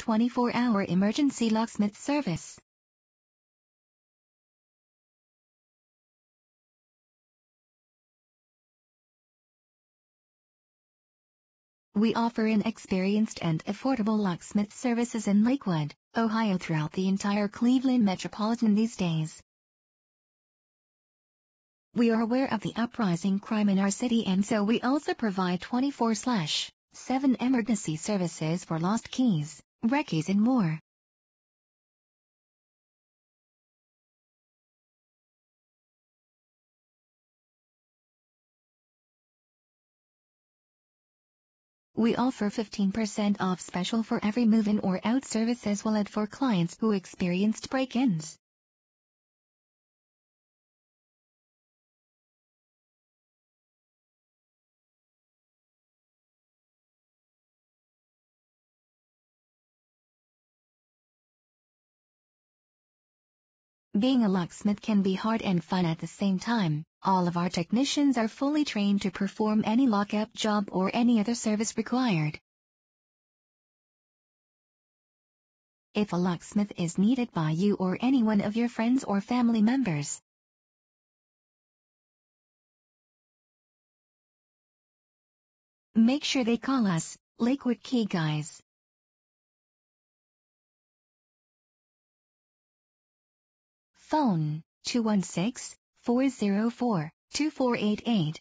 24-hour emergency locksmith service. We offer inexperienced and affordable locksmith services in Lakewood, Ohio throughout the entire Cleveland metropolitan these days. We are aware of the uprising crime in our city, and so we also provide 24/7 emergency services for lost keys, reckeys and more. We offer 15% off special for every move-in or out service as well as for clients who experienced break-ins. Being a locksmith can be hard and fun at the same time. All of our technicians are fully trained to perform any lockup job or any other service required. If a locksmith is needed by you or any one of your friends or family members, make sure they call us, Lakewood Key Guys. Phone 216-404-2488.